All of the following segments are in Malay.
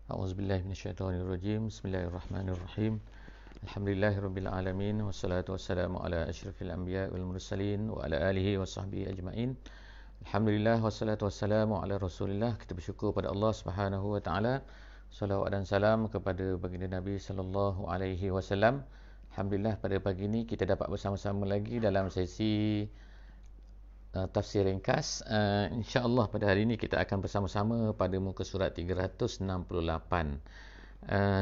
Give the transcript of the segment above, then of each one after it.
A'udzubillahi minasyaitonirrajim. Bismillahirrahmanirrahim. Alhamdulillahirabbil alamin wassalatu wassalamu ala asyrafil anbiya'i wal mursalin wa ala alihi wa sahbihi ajma'in. Alhamdulillah wassalatu wassalamu ala Rasulillah. Kita bersyukur pada Allah Subhanahu wa taala. Salawat dan salam kepada baginda Nabi sallallahu alaihi wasallam. Alhamdulillah pada pagi ini kita dapat bersama-sama lagi dalam sesi tafsir ringkas. InsyaAllah pada hari ini kita akan bersama-sama pada muka surat 368.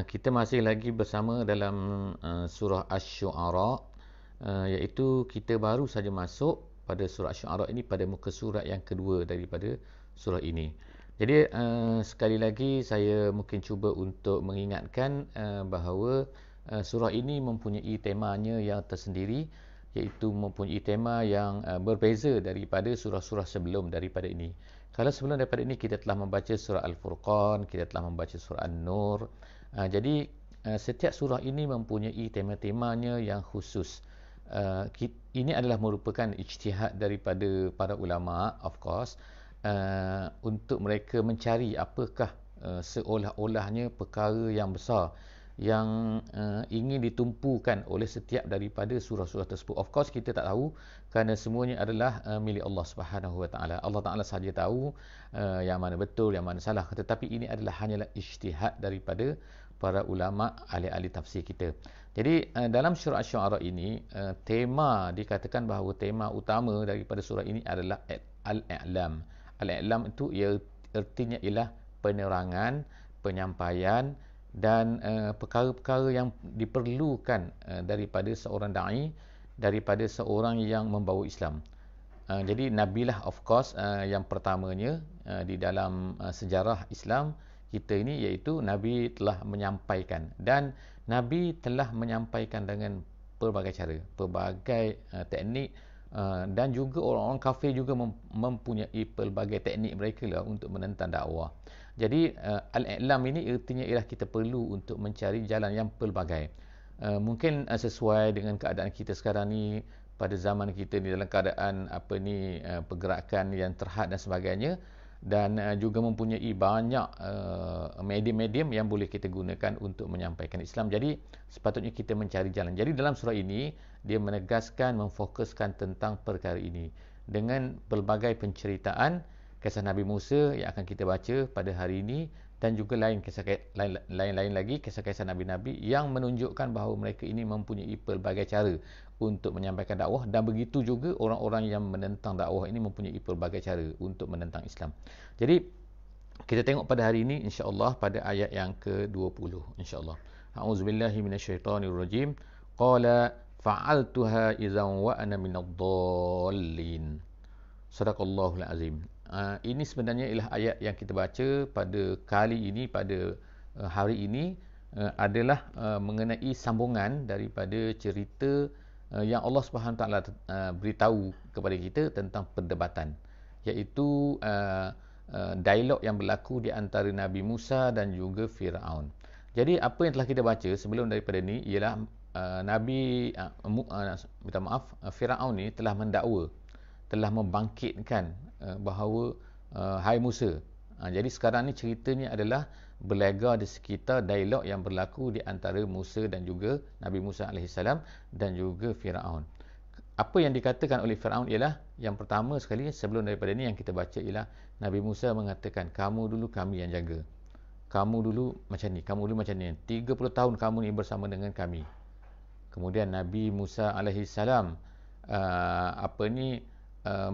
Kita masih lagi bersama dalam surah Asy-Syu'ara, iaitu kita baru saja masuk pada surah Asy-Syu'ara ini pada muka surat yang kedua daripada surah ini. Jadi sekali lagi saya mungkin cuba untuk mengingatkan bahawa surah ini mempunyai temanya yang tersendiri, iaitu mempunyai tema yang berbeza daripada surah-surah sebelum daripada ini. Kalau sebelum daripada ini kita telah membaca surah Al-Furqan, kita telah membaca surah An-Nur. Jadi setiap surah ini mempunyai tema-temanya yang khusus. Ini adalah merupakan ijtihad daripada para ulama, of course, untuk mereka mencari apakah seolah-olahnya perkara yang besar yang ingin ditumpukan oleh setiap daripada surah-surah tersebut. Of course kita tak tahu kerana semuanya adalah milik Allah Subhanahu wa taala. Allah Taala sahaja tahu yang mana betul, yang mana salah. Tetapi ini adalah hanyalah ijtihad daripada para ulama ahli-ahli tafsir kita. Jadi dalam surah Asy-Syu'ara ini tema dikatakan bahawa tema utama daripada surah ini adalah al-i'lam. Al-i'lam itu artinya ialah penerangan, penyampaian dan perkara-perkara yang diperlukan daripada seorang da'i, daripada seorang yang membawa Islam. Jadi nabilah of course yang pertamanya di dalam sejarah Islam kita ini, iaitu Nabi telah menyampaikan, dan Nabi telah menyampaikan dengan pelbagai cara, pelbagai teknik, dan juga orang-orang kafir juga mempunyai pelbagai teknik mereka lah untuk menentang dakwah. Jadi al-i'lam ini artinya ialah kita perlu untuk mencari jalan yang pelbagai. Mungkin sesuai dengan keadaan kita sekarang ni, pada zaman kita ni dalam keadaan pergerakan yang terhad dan sebagainya, dan juga mempunyai banyak medium-medium yang boleh kita gunakan untuk menyampaikan Islam. Jadi sepatutnya kita mencari jalan. Jadi dalam surah ini dia menegaskan, memfokuskan tentang perkara ini dengan pelbagai penceritaan kisah Nabi Musa yang akan kita baca pada hari ini, dan juga lain-lain lagi kisah-kisah Nabi-Nabi yang menunjukkan bahawa mereka ini mempunyai pelbagai cara untuk menyampaikan dakwah, dan begitu juga orang-orang yang menentang dakwah ini mempunyai pelbagai cara untuk menentang Islam. Jadi kita tengok pada hari ini insya-Allah pada ayat yang ke-20 insya-Allah. A'udzubillahi minasyaitonirrajim. Qala fa'altuha idzan wa ana minadh-dhallin. Sadaqallahul azim. Ini sebenarnya ialah ayat yang kita baca pada kali ini, pada hari ini, adalah mengenai sambungan daripada cerita yang Allah Subhanahu taala beritahu kepada kita tentang perdebatan, iaitu dialog yang berlaku di antara Nabi Musa dan juga Firaun. Jadi apa yang telah kita baca sebelum daripada ini ialah Firaun ni telah mendakwa, telah membangkitkan bahawa hai Musa. Jadi sekarang ni ceritanya adalah berlega di sekitar dialog yang berlaku di antara Musa dan juga Nabi Musa AS dan juga Firaun. Apa yang dikatakan oleh Firaun ialah, yang pertama sekali sebelum daripada ni yang kita baca ialah Nabi Musa mengatakan, kamu dulu kami yang jaga, kamu dulu macam ni, kamu dulu macam ni, 30 tahun kamu ni bersama dengan kami. Kemudian Nabi Musa AS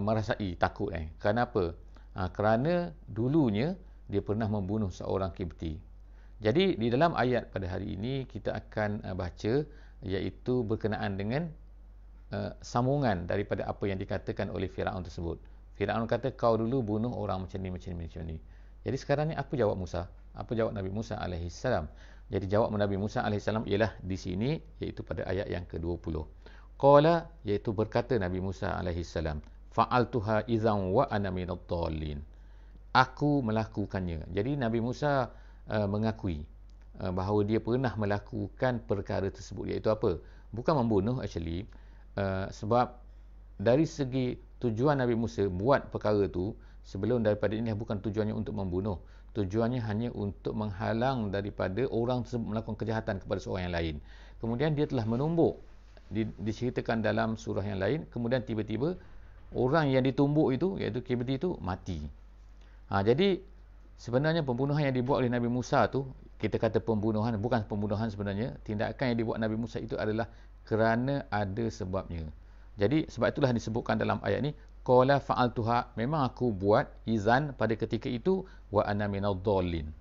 merasai takut. Kenapa? Kerana dulunya dia pernah membunuh seorang Kibti. Jadi di dalam ayat pada hari ini kita akan baca, iaitu berkenaan dengan sambungan daripada apa yang dikatakan oleh Firaun tersebut. Firaun kata, kau dulu bunuh orang macam ni, macam ni, macam ni. Jadi sekarang ni apa jawab Musa? Apa jawab Nabi Musa AS? Jadi jawab Nabi Musa AS ialah di sini, iaitu pada ayat yang ke-20. Qala, iaitu berkata Nabi Musa AS, fa'altuha idzan wa ana minadh-dhallin. Aku melakukannya. Jadi Nabi Musa mengakui bahawa dia pernah melakukan perkara tersebut, iaitu apa? Bukan membunuh actually, sebab dari segi tujuan Nabi Musa buat perkara tu sebelum daripada ini bukan tujuannya untuk membunuh. Tujuannya hanya untuk menghalang daripada orang tersebut melakukan kejahatan kepada seorang yang lain. Kemudian dia telah menumbuk, diceritakan dalam surah yang lain, kemudian tiba-tiba orang yang ditumbuk itu, iaitu Kibti itu, mati. Jadi sebenarnya pembunuhan yang dibuat oleh Nabi Musa tu, kita kata pembunuhan, bukan pembunuhan sebenarnya. Tindakan yang dibuat Nabi Musa itu adalah kerana ada sebabnya. Jadi sebab itulah disebutkan dalam ayat ni, qala fa'altuha, memang aku buat izan pada ketika itu, wa ana minadh dhallin.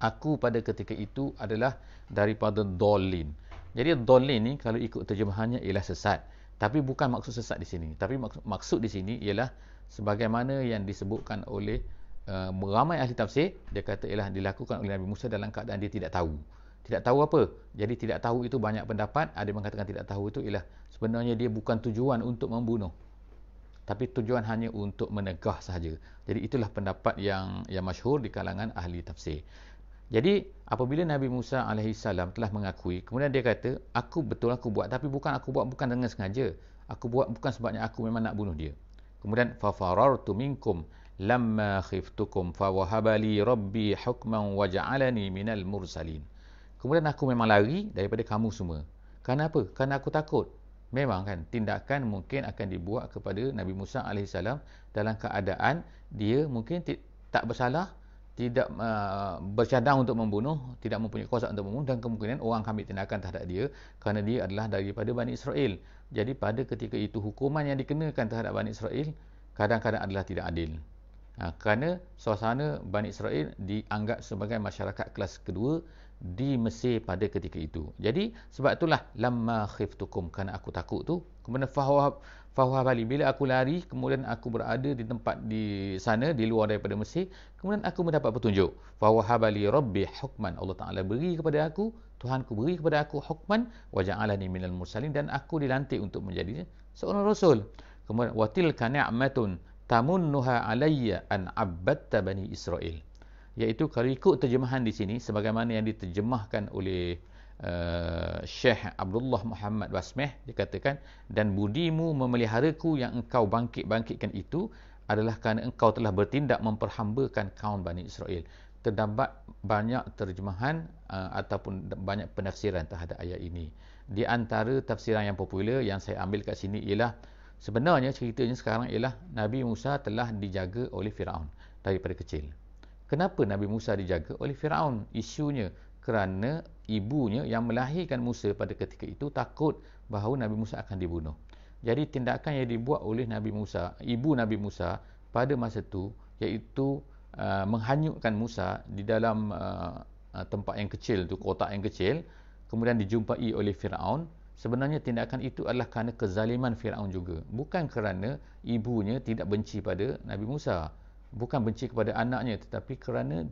Aku pada ketika itu adalah daripada dhalin. Jadi dhalin ni kalau ikut terjemahannya ialah sesat. Tapi bukan maksud sesat di sini. Tapi maksud di sini ialah sebagaimana yang disebutkan oleh ramai ahli tafsir. Dia kata ialah dilakukan oleh Nabi Musa dalam keadaan dia tidak tahu. Tidak tahu apa? Jadi tidak tahu itu banyak pendapat. Ada yang mengatakan tidak tahu itu ialah sebenarnya dia bukan tujuan untuk membunuh, tapi tujuan hanya untuk menegah sahaja. Jadi itulah pendapat yang masyhur di kalangan ahli tafsir. Jadi apabila Nabi Musa AS telah mengakui, kemudian dia kata, aku buat, tapi bukan dengan sengaja. Aku buat bukan sebabnya aku memang nak bunuh dia. Kemudian fafarartu minkum lamma khiftukum fawahabali rabbi hukman waja'alani minal mursalin. Kemudian aku memang lari daripada kamu semua. Kerana apa? Kerana aku takut. Memang kan, tindakan mungkin akan dibuat kepada Nabi Musa AS dalam keadaan dia mungkin tak bersalah, tidak bercadang untuk membunuh, tidak mempunyai kuasa untuk membunuh, dan kemungkinan orang ambil tindakan terhadap dia kerana dia adalah daripada Bani Israel. Jadi pada ketika itu hukuman yang dikenakan terhadap Bani Israel kadang-kadang adalah tidak adil. Kerana suasana Bani Israel dianggap sebagai masyarakat kelas kedua di Mesir pada ketika itu. Jadi sebab itulah lamma khiftukum, kerana aku takut tu. Kemudian fahuhabali, bila aku lari, kemudian aku berada di tempat di sana, di luar daripada Mesir, kemudian aku mendapat petunjuk. Fahuhabali rabbi hukman, Allah Ta'ala beri kepada aku, Tuhanku beri kepada aku hukman waja'alani minal mursalin, dan aku dilantik untuk menjadi seorang rasul. Kemudian watilka ni'matun tamunnuha alayya an abbatta bani Israel. Iaitu kalau ikut terjemahan di sini sebagaimana yang diterjemahkan oleh Syekh Abdullah Muhammad Basmeh, dikatakan, dan budimu memeliharaku yang engkau bangkitkan itu adalah kerana engkau telah bertindak memperhambakan kaum Bani Israel. Terdapat banyak terjemahan ataupun banyak penafsiran terhadap ayat ini. Di antara tafsiran yang popular yang saya ambil kat sini ialah sebenarnya ceritanya sekarang ialah Nabi Musa telah dijaga oleh Firaun daripada kecil. Kenapa Nabi Musa dijaga oleh Firaun? Isunya kerana ibunya yang melahirkan Musa pada ketika itu takut bahawa Nabi Musa akan dibunuh. Jadi tindakan yang dibuat oleh Nabi Musa, ibu Nabi Musa pada masa itu, iaitu menghanyutkan Musa di dalam tempat yang kecil tu, kotak yang kecil, kemudian dijumpai oleh Firaun. Sebenarnya tindakan itu adalah kerana kezaliman Firaun juga, bukan kerana ibunya tidak benci pada Nabi Musa, bukan benci kepada anaknya, tetapi kerana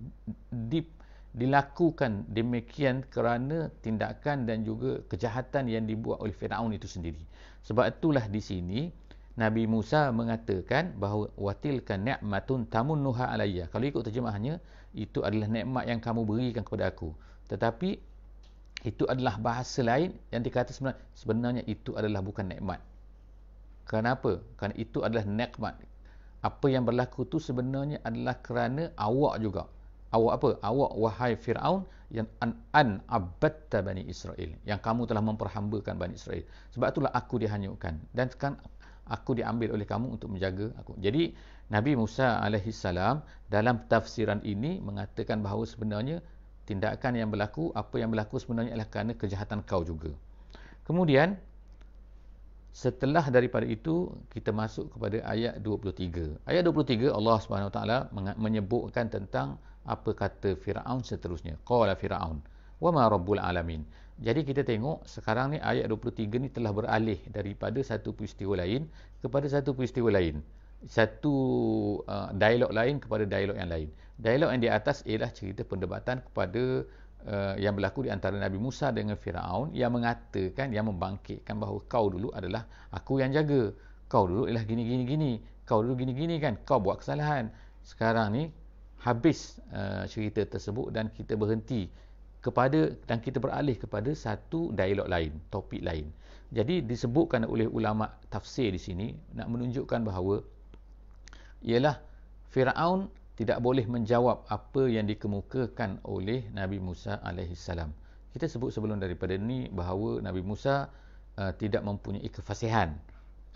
dilakukan demikian kerana tindakan dan juga kejahatan yang dibuat oleh Firaun itu sendiri. Sebab itulah di sini Nabi Musa mengatakan bahawa watilka ni'matun tamunnuha alayya. Kalau ikut terjemahannya, itu adalah nikmat yang kamu berikan kepada aku. Tetapi itu adalah bahasa lain yang dikata sebenarnya itu adalah bukan nikmat. Kenapa? Kerana itu adalah nikmat. Apa yang berlaku tu sebenarnya adalah kerana awak juga. Awak apa? Awak wahai Firaun yang an abadta Bani Israel, yang kamu telah memperhambakan Bani Israel. Sebab itulah aku dihanyutkan dan sekarang aku diambil oleh kamu untuk menjaga aku. Jadi Nabi Musa alaihissalam dalam tafsiran ini mengatakan bahawa sebenarnya tindakan yang berlaku, apa yang berlaku sebenarnya adalah kerana kejahatan kau juga. Kemudian setelah daripada itu kita masuk kepada ayat 23. Ayat 23 Allah Subhanahu Wa Taala menyebutkan tentang apa kata Firaun seterusnya. Qala Firaun wa ma rabbul alamin. Jadi kita tengok sekarang ni ayat 23 ni telah beralih daripada satu peristiwa lain kepada satu peristiwa lain. Satu dialog lain kepada dialog yang lain. Dialog yang di atas ialah cerita perdebatan kepada yang berlaku di antara Nabi Musa dengan Firaun, yang mengatakan, yang membangkitkan bahawa kau dulu adalah aku yang jaga, kau dulu ialah gini, kau dulu gini kan, kau buat kesalahan. Sekarang ni habis cerita tersebut dan kita berhenti dan kita beralih kepada satu dialog lain, topik lain. Jadi disebutkan oleh ulama tafsir di sini nak menunjukkan bahawa ialah Firaun tidak boleh menjawab apa yang dikemukakan oleh Nabi Musa alaihissalam. Kita sebut sebelum daripada ni bahawa Nabi Musa tidak mempunyai kefasihan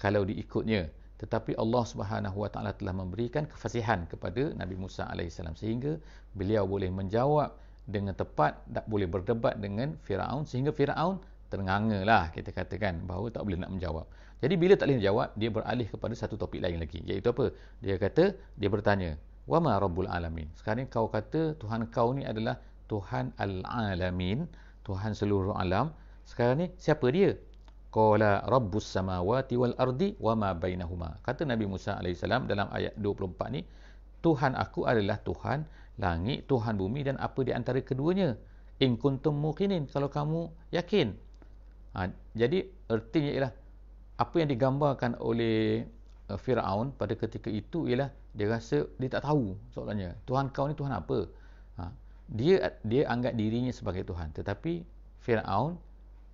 kalau diikutnya, tetapi Allah Subhanahu Wa Taala telah memberikan kefasihan kepada Nabi Musa alaihissalam sehingga beliau boleh menjawab dengan tepat, tak boleh berdebat dengan Firaun, sehingga Firaun ternganga kita katakan bahawa tak boleh nak menjawab. Jadi bila tak boleh menjawab, dia beralih kepada satu topik lain lagi, iaitu apa? Dia bertanya, wa ma rabbul alamin. Sekarang kau kata Tuhan kau ni adalah Tuhan al-alamin, Tuhan seluruh alam. Sekarang ni siapa dia? Qala rabbus samawati wal ardi wa ma bainahuma. Kata Nabi Musa alaihissalam dalam ayat 24 ni, Tuhan aku adalah Tuhan langit, Tuhan bumi dan apa di antara keduanya. In kuntum muqinin, kalau kamu yakin. Jadi artinya ialah apa yang digambarkan oleh Firaun pada ketika itu ialah dia rasa dia tak tahu soalannya. Tuhan kau ni Tuhan apa? Dia anggap dirinya sebagai Tuhan. Tetapi Firaun,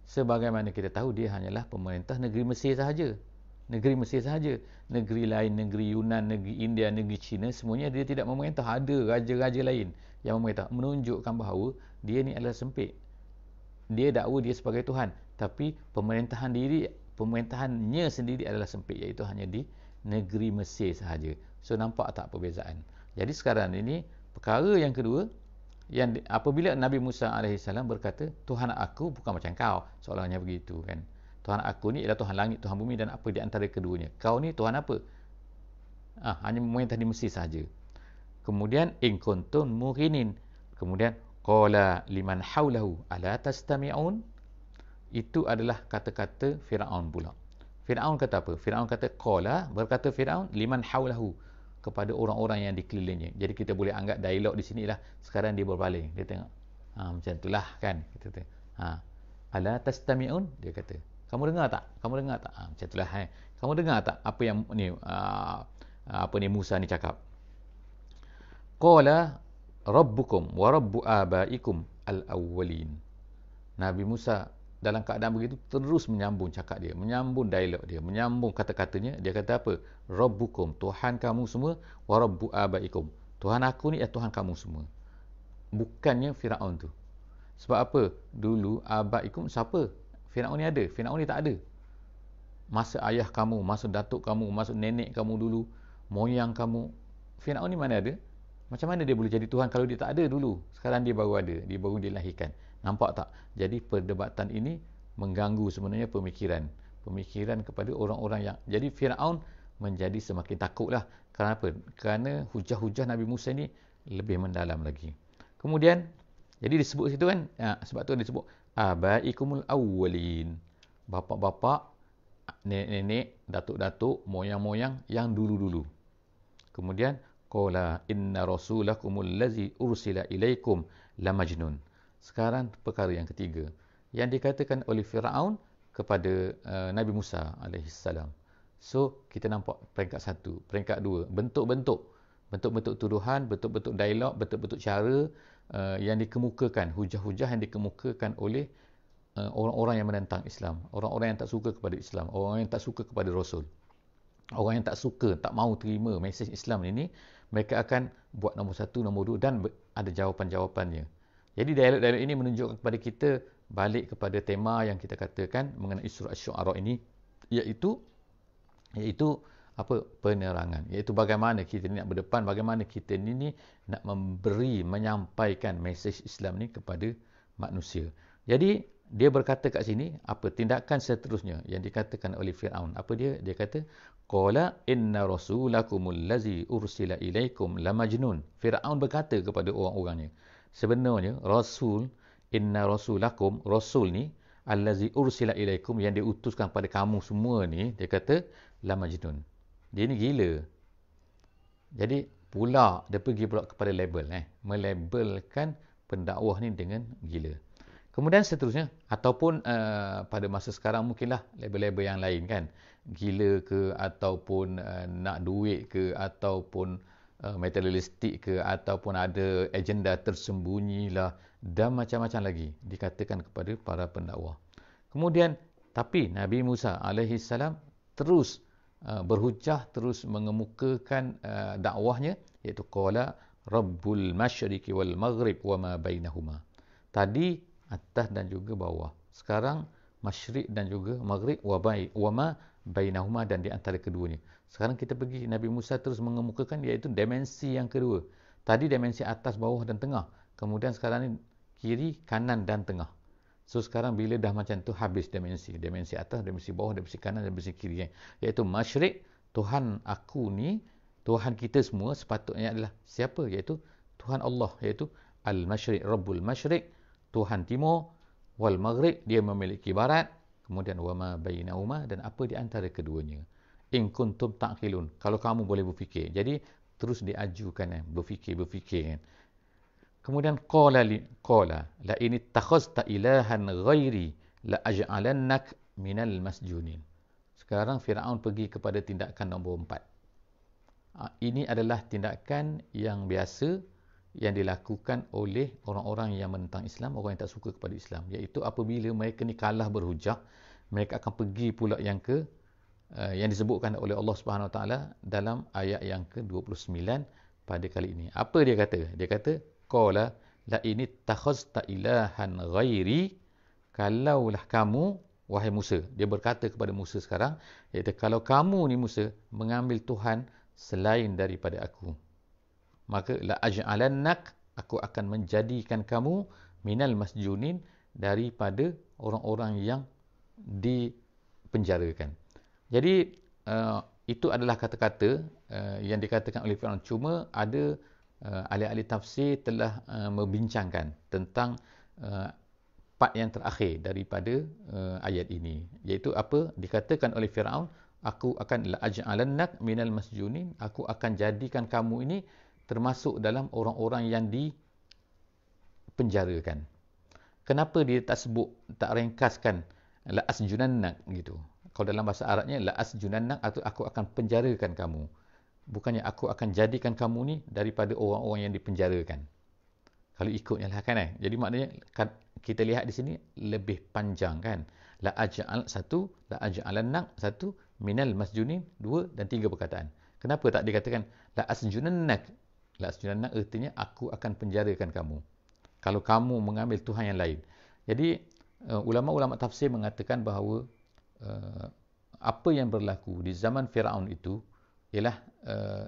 sebagaimana kita tahu, dia hanyalah pemerintah negeri Mesir sahaja. Negeri Mesir sahaja. Negeri lain, negeri Yunan, negeri India, negeri China, semuanya dia tidak memerintah. Ada raja-raja lain yang memerintah. Menunjukkan bahawa dia ni adalah sempit. Dia dakwa dia sebagai Tuhan. Tapi pemerintahannya sendiri adalah sempit, iaitu hanya di negeri Mesir sahaja. So nampak tak perbezaan? Jadi sekarang ini perkara yang kedua, yang apabila Nabi Musa alaihissalam berkata, Tuhan aku bukan macam kau, seolah-olahnya begitu kan. Tuhan aku ni ialah Tuhan langit, Tuhan bumi dan apa di antara keduanya. Kau ni Tuhan apa? Hanya memerintah di Mesir sahaja. Kemudian in kuntum muqinin. Kemudian qala liman haulahu ala tastami'un. Itu adalah kata-kata Firaun pula. Firaun kata apa? Firaun kata qala, berkata Firaun liman haulahu, kepada orang-orang yang dikelilingnya. Jadi kita boleh anggap dialog di sini lah sekarang dia berpaling. Dia tengok. Macam itulah kan. Kita tengok. Ala tastami'un, dia kata. Kamu dengar tak? Kamu dengar tak? Macam itulah. Kamu dengar tak apa yang ni Musa ni cakap? Qala rabbukum wa rabbu abaikum al-awwalin. Nabi Musa dalam keadaan begitu terus menyambung cakap dia, menyambung dialog dia, menyambung kata-katanya. Dia kata apa? Rabbukum, Tuhan kamu semua, wa rabbu abaikum. Tuhan aku ni Tuhan kamu semua. Bukannya Firaun tu. Sebab apa? Dulu abaikum siapa? Firaun ni ada, Firaun ni tak ada. Masa ayah kamu, masa datuk kamu, masa nenek kamu dulu, moyang kamu, Firaun ni mana ada? Macam mana dia boleh jadi Tuhan kalau dia tak ada dulu? Sekarang dia baru ada, dia baru dilahirkan. Nampak tak? Jadi perdebatan ini mengganggu sebenarnya pemikiran kepada orang-orang yang... Jadi Firaun menjadi semakin takutlah. Kenapa? Kerana hujah-hujah Nabi Musa ni lebih mendalam lagi. Kemudian, jadi disebut situ kan, sebab tu disebut abaikumul awwalin. Bapa-bapa, nenek-nenek, datuk-datuk, moyang-moyang yang dulu-dulu. Kemudian, qala inna rasulakumul lazi ursila ilaikum la majnun. Sekarang perkara yang ketiga yang dikatakan oleh Firaun kepada Nabi Musa alaihissalam. So kita nampak peringkat satu, peringkat dua, bentuk-bentuk tuduhan, bentuk-bentuk dialog, bentuk-bentuk cara yang dikemukakan, hujah-hujah yang dikemukakan oleh orang-orang yang menentang Islam, orang-orang yang tak suka kepada Islam, orang yang tak suka kepada Rasul, orang yang tak suka, tak mahu terima mesej Islam ini. Mereka akan buat nombor satu, nombor dua dan ada jawapan-jawapannya. Jadi dialog-dialog ini menunjukkan kepada kita balik kepada tema yang kita katakan mengenai surah Asy-Syu'ara ini, iaitu apa? Penerangan. Iaitu bagaimana kita ni nak berdepan, bagaimana kita ni nak menyampaikan mesej Islam ni kepada manusia. Jadi dia berkata kat sini apa tindakan seterusnya yang dikatakan oleh Firaun. Apa dia? Dia kata qala inna rasulakumul lazi ursila ilaikum la majnun. Firaun berkata kepada orang-orangnya, sebenarnya rasul, inna rasulakum, rasul ni allazi ursila ilaikum, yang diutuskan pada kamu semua ni, dia kata la majnun. Dia ni gila. Jadi pula dia pergi pula kepada label, melabelkan pendakwah ni dengan gila. Kemudian seterusnya, ataupun pada masa sekarang mungkinlah label-label yang lain kan, gila ke, ataupun nak duit ke, ataupun materialistik ke, ataupun ada agenda tersembunyi lah, dan macam-macam lagi dikatakan kepada para pendakwah. Kemudian, tapi Nabi Musa alaihissalam terus berhujah, terus mengemukakan dakwahnya, iaitu qala rabbul masyriqi wal maghrib wa ma bainahuma. Tadi atas dan juga bawah. Sekarang masyriq dan juga maghrib wa ma bainahuma, dan di antara keduanya. Sekarang kita pergi, Nabi Musa terus mengemukakan iaitu dimensi yang kedua. Tadi dimensi atas, bawah dan tengah. Kemudian sekarang ni kiri, kanan dan tengah. So sekarang bila dah macam tu, habis dimensi. Dimensi atas, dimensi bawah, dimensi kanan, dimensi kiri. Iaitu masyriq, Tuhan aku ni, Tuhan kita semua sepatutnya adalah siapa? Iaitu Tuhan Allah, iaitu Al-Masyriq, Rabbul Masyriq, Tuhan Timur, wal Maghrib, dia memiliki barat, kemudian wama bainahuma, dan apa di antara keduanya. In kuntum ta'qilun, kalau kamu boleh berfikir. Jadi terus diajukan berfikir kan. Kemudian qala la in ittakhazta ilahan ghairi la aj'alannak minal masjunin. Sekarang Firaun pergi kepada tindakan nombor 4. Ini adalah tindakan yang biasa yang dilakukan oleh orang-orang yang menentang Islam, orang yang tak suka kepada Islam, iaitu apabila mereka ni kalah berhujah, mereka akan pergi pula yang disebutkan oleh Allah Subhanahu Wa Taala dalam ayat yang ke-29 pada kali ini. Apa dia kata? Dia kata qala la in ittakhazta ilahan ghairi, kalaulah kamu, wahai Musa, dia berkata kepada Musa sekarang, iaitu kalau kamu ni Musa mengambil Tuhan selain daripada aku, maka la aj'alannak, aku akan menjadikan kamu minal masjunin, daripada orang-orang yang dipenjarakan. Jadi itu adalah kata-kata yang dikatakan oleh Firaun. Cuma ada ahli-ahli tafsir telah membincangkan tentang part yang terakhir daripada ayat ini, iaitu apa dikatakan oleh Firaun, aku akan la aj'alannak minal masjunin, aku akan jadikan kamu ini termasuk dalam orang-orang yang dipenjarakan. Kenapa dia tak sebut, tak ringkaskan la asjunannak gitu? Kalau dalam bahasa Arabnya la asjunannak, atau aku akan penjarakan kamu. Bukannya aku akan jadikan kamu ni daripada orang-orang yang dipenjarakan. Kalau ikutnya lah kan. Jadi maknanya kita lihat di sini lebih panjang kan. La aj'alannak, satu, minal masjunin, 2 dan 3 perkataan. Kenapa tak dikatakan la asjunannak? La asjunannak artinya aku akan penjarakan kamu kalau kamu mengambil Tuhan yang lain. Jadi ulama-ulama tafsir mengatakan bahawa apa yang berlaku di zaman Firaun itu ialah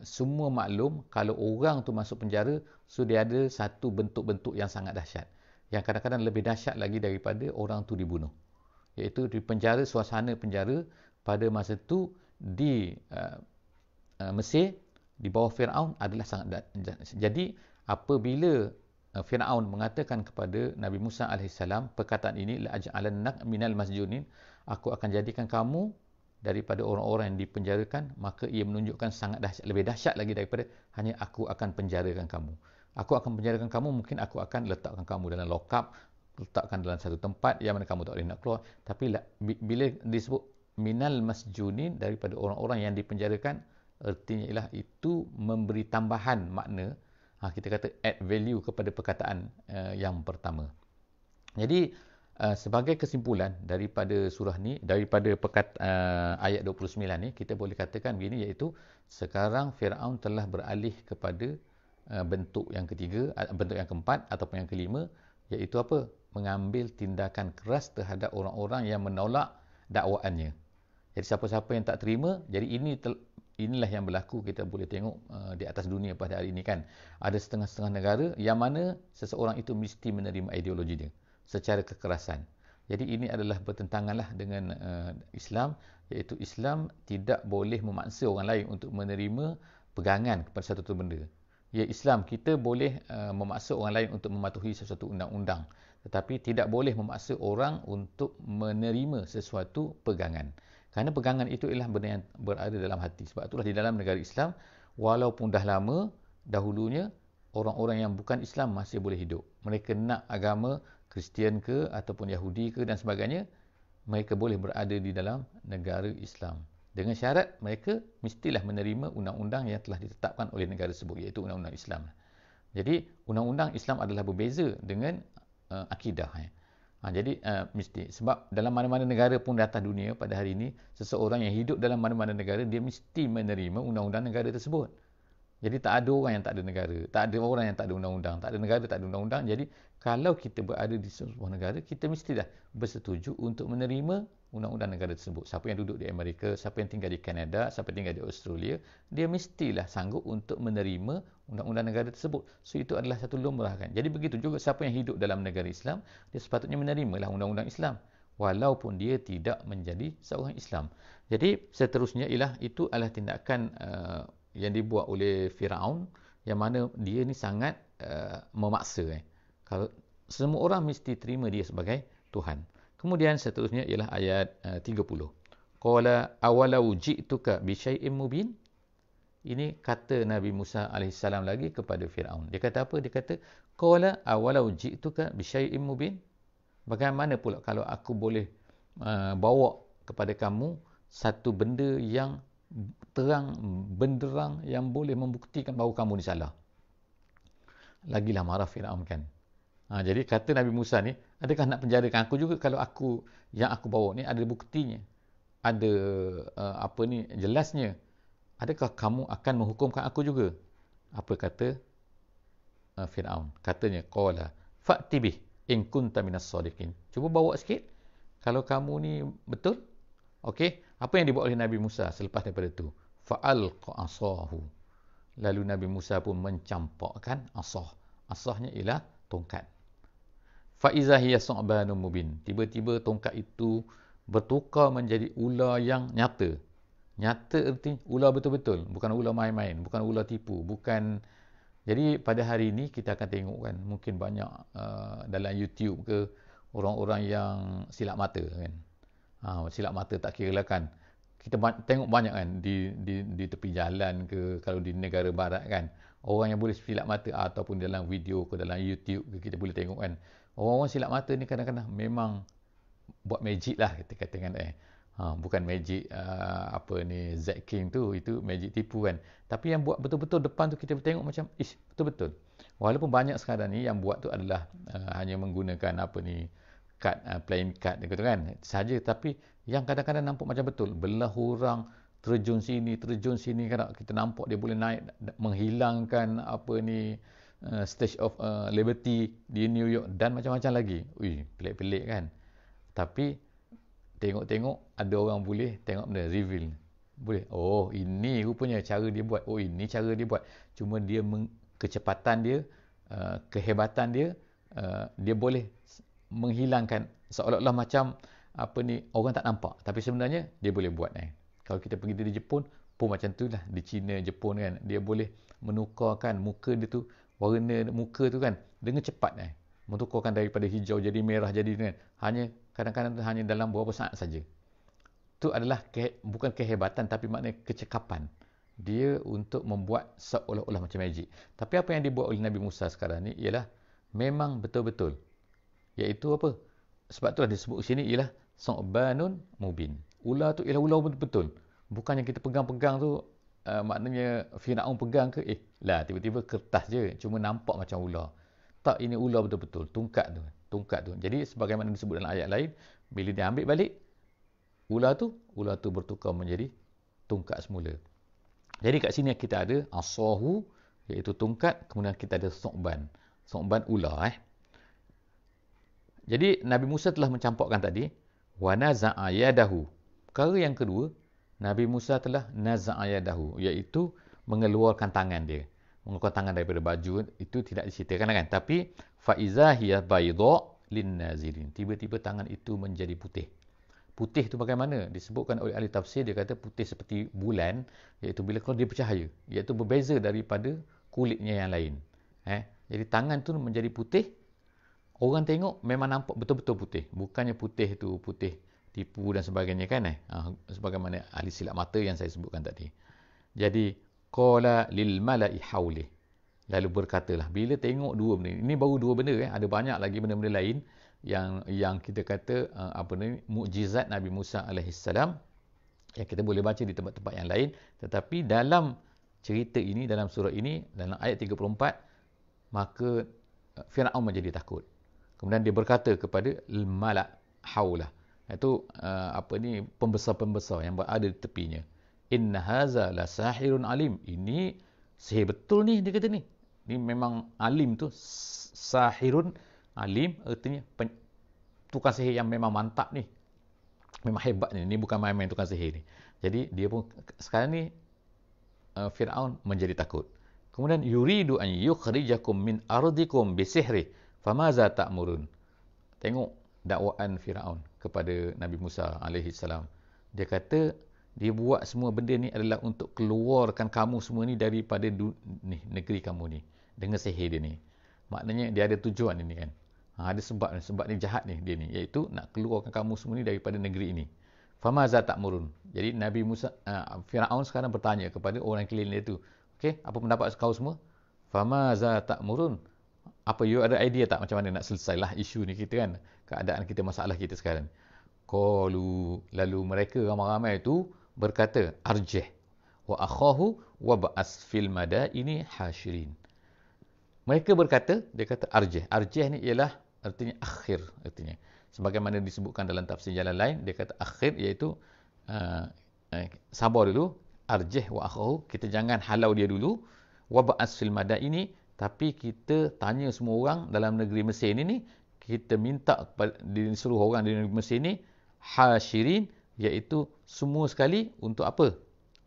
semua maklum kalau orang tu masuk penjara, so dia ada satu bentuk-bentuk yang sangat dahsyat, yang kadang-kadang lebih dahsyat lagi daripada orang tu dibunuh, iaitu di penjara, suasana penjara pada masa tu di Mesir di bawah Firaun adalah sangat dahsyat. Jadi apabila Firaun mengatakan kepada Nabi Musa AS perkataan ini, la aj'alannak minal masjunin, aku akan jadikan kamu daripada orang-orang yang dipenjarakan, maka ia menunjukkan sangat dahsyat, lebih dahsyat lagi daripada hanya aku akan penjarakan kamu. Aku akan penjarakan kamu, mungkin aku akan letakkan kamu dalam lock-up, letakkan dalam satu tempat yang mana kamu tak boleh nak keluar. Tapi bila disebut minal masjunin, daripada orang-orang yang dipenjarakan, artinya ialah itu memberi tambahan makna, kita kata add value kepada perkataan yang pertama. Jadi sebagai kesimpulan daripada surah ni, daripada ayat 29 ni, kita boleh katakan begini, iaitu sekarang Firaun telah beralih kepada bentuk yang ketiga, bentuk yang keempat ataupun yang kelima, iaitu apa? Mengambil tindakan keras terhadap orang-orang yang menolak dakwaannya. Jadi siapa-siapa yang tak terima, jadi inilah yang berlaku, kita boleh tengok di atas dunia pada hari ini kan. Ada setengah-setengah negara yang mana seseorang itu mesti menerima ideologi dia secara kekerasan. Jadi ini adalah bertentanganlah dengan Islam, iaitu Islam tidak boleh memaksa orang lain untuk menerima pegangan kepada satu benda. Ya, Islam kita boleh memaksa orang lain untuk mematuhi sesuatu undang-undang, tetapi tidak boleh memaksa orang untuk menerima sesuatu pegangan. Kerana pegangan itu ialah benda yang berada dalam hati. Sebab itulah di dalam negara Islam, walaupun dah lama dahulunya, orang-orang yang bukan Islam masih boleh hidup. Mereka nak agama Kristian ke ataupun Yahudi ke dan sebagainya, mereka boleh berada di dalam negara Islam. Dengan syarat mereka mestilah menerima undang-undang yang telah ditetapkan oleh negara tersebut, iaitu undang-undang Islam. Jadi undang-undang Islam adalah berbeza dengan akidah. Jadi mesti, sebab dalam mana-mana negara pun di atas dunia pada hari ini, seseorang yang hidup dalam mana-mana negara, dia mesti menerima undang-undang negara tersebut. Jadi tak ada orang yang tak ada negara, tak ada orang yang tak ada undang-undang, tak ada negara tak ada undang-undang. Jadi kalau kita berada di sebuah negara, kita mestilah bersetuju untuk menerima undang-undang negara tersebut. Siapa yang duduk di Amerika, siapa yang tinggal di Kanada, siapa yang tinggal di Australia, dia mestilah sanggup untuk menerima undang-undang negara tersebut. So itu adalah satu lumrah kan. Jadi begitu juga siapa yang hidup dalam negara Islam, dia sepatutnya menerimalah undang-undang Islam walaupun dia tidak menjadi seorang Islam. Jadi seterusnya ialah itu adalah tindakan yang dibuat oleh Firaun, yang mana dia ni sangat memaksa. Kalau semua orang mesti terima dia sebagai Tuhan. Kemudian seterusnya ialah ayat 30. Qala awalau ji'tuka bi syai'in mubin. Ini kata Nabi Musa alaihissalam lagi kepada Firaun. Dia kata apa? Dia kata qala awalau ji'tuka bi syai'in mubin. Bagaimana pula kalau aku boleh bawa kepada kamu satu benda yang terang benderang yang boleh membuktikan bahawa kamu ni salah. Lagilah marah Firaun kan. Jadi kata Nabi Musa ni, adakah nak penjarakan aku juga kalau yang aku bawa ni ada buktinya, ada jelasnya. Adakah kamu akan menghukumkan aku juga? Apa kata Firaun? Katanya qala fa'ti bih in kunta minas shadiqin. Cuba bawa sikit kalau kamu ni betul. Okey, apa yang dibuat oleh Nabi Musa selepas daripada itu? Fa'alqa asahu. Lalu Nabi Musa pun mencampakkan asah. Asahnya ialah tongkat. Fa'iza hiya su'banun mubin. Tiba-tiba tongkat itu bertukar menjadi ular yang nyata. Nyata erti ular betul-betul, bukan ular main-main, bukan ular tipu, bukan. Jadi pada hari ini kita akan tengok kan, mungkin banyak dalam YouTube ke orang-orang yang silap mata kan. Silap mata tak kira lah kan. Kita tengok banyak kan di tepi jalan ke, kalau di negara barat kan, orang yang boleh silap mata ataupun dalam video ke dalam YouTube ke, kita boleh tengok kan. Orang-orang silap mata ni kadang-kadang memang buat magic lah kita katakan bukan magic Z King tu, itu magic tipu kan. Tapi yang buat betul-betul depan tu kita tengok macam betul-betul. Walaupun banyak sekarang ni yang buat tu adalah hanya menggunakan kad, plain card gitu kan saja, tapi yang kadang-kadang nampak macam betul, belah orang, terjun sini kan, kita nampak dia boleh naik menghilangkan Statue of Liberty di New York dan macam-macam lagi. Pelik-pelik kan. Tapi tengok-tengok ada orang boleh tengok benda reveal. Boleh. Oh, ini rupanya cara dia buat. Oh, ini cara dia buat. Cuma dia kecepatan dia, kehebatan dia, dia boleh menghilangkan seolah-olah macam orang tak nampak, tapi sebenarnya dia boleh buat. Kalau kita pergi di Jepun pun macam tu lah, di China, Jepun kan, dia boleh menukarkan muka dia tu, warna muka tu kan dengan cepat menukarkan daripada hijau jadi merah jadi kan, hanya kadang-kadang hanya dalam beberapa saat saja. Itu adalah bukan kehebatan, tapi maknanya kecekapan dia untuk membuat seolah-olah macam magic. Tapi apa yang dibuat oleh Nabi Musa sekarang ni ialah memang betul-betul, iaitu apa? Sebab tu disebut sini ialah su'banun mubin. Ular tu ialah ular betul-betul. Bukan yang kita pegang-pegang tu, maknanya Firaun pegang ke, tiba-tiba kertas je, cuma nampak macam ular. Tak, ini ular betul-betul, tongkat tu. Jadi sebagaimana disebut dalam ayat lain, bila dia ambil balik ular tu bertukar menjadi tongkat semula. Jadi kat sini kita ada asahu, iaitu tongkat, kemudian kita ada su'ban ular. Jadi Nabi Musa telah mencampakkan tadi, wa naza'a yadahu. Perkara yang kedua, Nabi Musa telah naza'a yadahu, iaitu mengeluarkan tangan dia. Mengeluarkan tangan daripada baju itu tidak diceritakan kan, tapi fa iza hiya bayda lin nazirin. Tiba-tiba tangan itu menjadi putih. Putih itu bagaimana? Disebutkan oleh ahli tafsir, dia kata putih seperti bulan, iaitu bila kalau dia bercahaya, iaitu berbeza daripada kulitnya yang lain. Jadi tangan tu menjadi putih. Orang tengok memang nampak betul-betul putih. Bukannya putih tu putih tipu dan sebagainya kan. Sebagaimana ahli silap mata yang saya sebutkan tadi. Jadi qala lil mala'i haulih. Lalu berkatalah, bila tengok dua benda ini baru dua benda ada banyak lagi benda-benda lain yang kita kata mukjizat Nabi Musa alaihissalam yang kita boleh baca di tempat-tempat yang lain, tetapi dalam cerita ini, dalam surah ini, dalam ayat 34, maka Firaun menjadi takut. Kemudian dia berkata kepada al-mala' haulah, iaitu pembesar-pembesar yang berada di tepinya, inna haza la sahirun alim. Ini sihir betul ni, dia kata ni. Ni memang alim tu, sahirun alim, artinya tukang sihir yang memang mantap ni. Memang hebat ni. Ni bukan main-main tukang sihir ni. Jadi dia pun sekarang ni Fir'aun menjadi takut. Kemudian yuridu an yukhrijakum min ardikum bisihri famaza ta'murun. Tengok dakwaan Fir'aun kepada Nabi Musa alaihi salam. Dia kata dia buat semua benda ni adalah untuk keluarkan kamu semua ni daripada ni negeri kamu ni dengan sihir dia ni. Maknanya dia ada tujuan ini kan. Ada sebab ni jahat ni dia ni, iaitu nak keluarkan kamu semua ni daripada negeri ini. Famaza ta'murun. Jadi Nabi Musa Firaun sekarang bertanya kepada orang keliling dia tu. Okey, apa pendapat kau semua? Famaza ta'murun. Apa you ada idea tak macam mana nak selesailah isu ni kita kan? Keadaan kita, masalah kita sekarang. Qalu, lalu mereka ramai-ramai itu berkata, arjih wa akhahu wa ba'as fil madaini hasyirin. Mereka berkata, dia kata arjih. Arjih ni ialah artinya akhir, artinya. Sebagaimana disebutkan dalam tafsir jalan lain, dia kata akhir iaitu sabar dulu, arjih wa akhahu, kita jangan halau dia dulu, wa ba'as fil madaini, tapi kita tanya semua orang dalam negeri Mesir ni, kita minta disuruh orang di negeri Mesir ni hasyirin, iaitu semua sekali untuk apa?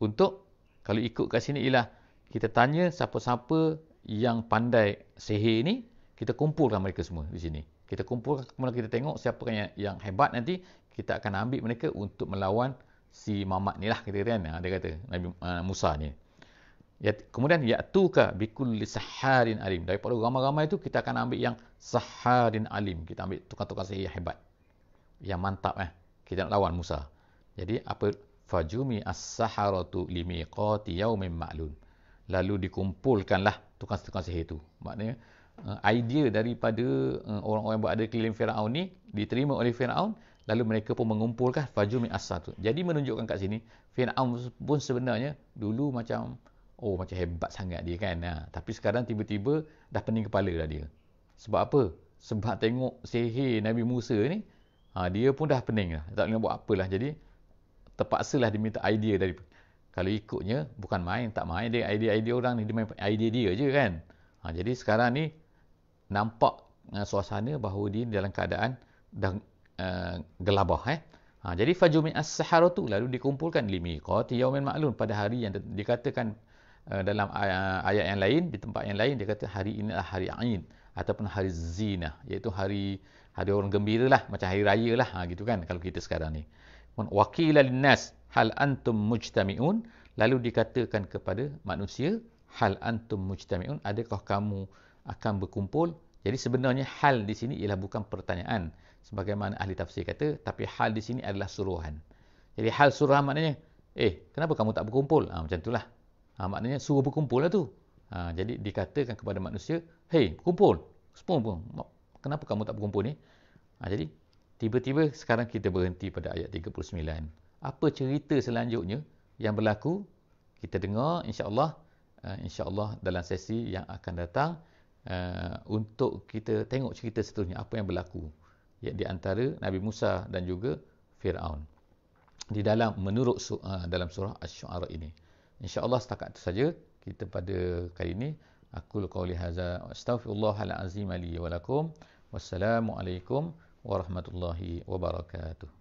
Untuk, kalau ikut kat sini ialah kita tanya siapa-siapa yang pandai sihir ni, kita kumpulkan mereka semua di sini. Kita kumpulkan, kemudian kita tengok siapa yang hebat nanti, kita akan ambil mereka untuk melawan si Mamat ni lah, kita kata kan. Dia kata Nabi Musa ni. Kemudian ya'tuka bikulli saharin alim. Daripada ramai-ramai itu kita akan ambil yang saharin alim. Kita ambil tukang-tukang sihir yang hebat, yang mantap kita nak lawan Musa. Jadi apa? Fajumi as-saharatu limiqati yaumin ma'lum. Lalu dikumpulkanlah tukang-tukang sihir itu. Maknanya idea daripada orang-orang yang berada keliling Firaun ni diterima oleh Firaun, lalu mereka pun mengumpulkan fajumi as-saharatu. Jadi menunjukkan kat sini Firaun pun sebenarnya dulu macam hebat sangat dia kan. Tapi sekarang tiba-tiba dah pening kepala dah dia. Sebab apa? Sebab tengok sihir Nabi Musa ni, dia pun dah pening lah. Tak boleh buat apalah. Jadi terpaksalah dia minta idea dari. Kalau ikutnya bukan main, tak main dia idea orang ni, dia main idea dia je kan. Jadi sekarang ni nampak suasana bahawa dia dalam keadaan dah gelabah. Jadi fajumi as-saharatu, lalu dikumpulkan limiqati yaumin ma'lum, pada hari yang dikatakan dalam ayat yang lain, di tempat yang lain dia kata hari ini adalah hari Aid ataupun hari Zinah, iaitu hari orang gembira lah, macam hari raya lah, gitu kan kalau kita sekarang ni. Waqila linnas hal antum mujtami'un, lalu dikatakan kepada manusia, hal antum mujtami'un, adakah kamu akan berkumpul? Jadi sebenarnya hal di sini ialah bukan pertanyaan sebagaimana ahli tafsir kata, tapi hal di sini adalah suruhan. Jadi hal suruhan maknanya, kenapa kamu tak berkumpul? Macam itulah. Maknanya suruh berkumpul lah tu. Jadi dikatakan kepada manusia, hey, berkumpul. Semua. Kenapa kamu tak berkumpul ni? Jadi tiba-tiba sekarang kita berhenti pada ayat 39. Apa cerita selanjutnya yang berlaku? Kita dengar insya-Allah dalam sesi yang akan datang, untuk kita tengok cerita seterusnya apa yang berlaku di antara Nabi Musa dan juga Firaun di dalam dalam surah Asy-Syu'ara ini. InsyaAllah setakat itu saja kita pada kali ini. Aqulu qawli hadza wa astaghfirullahal azim li wa lakum. Wassalamualaikum warahmatullahi wabarakatuh.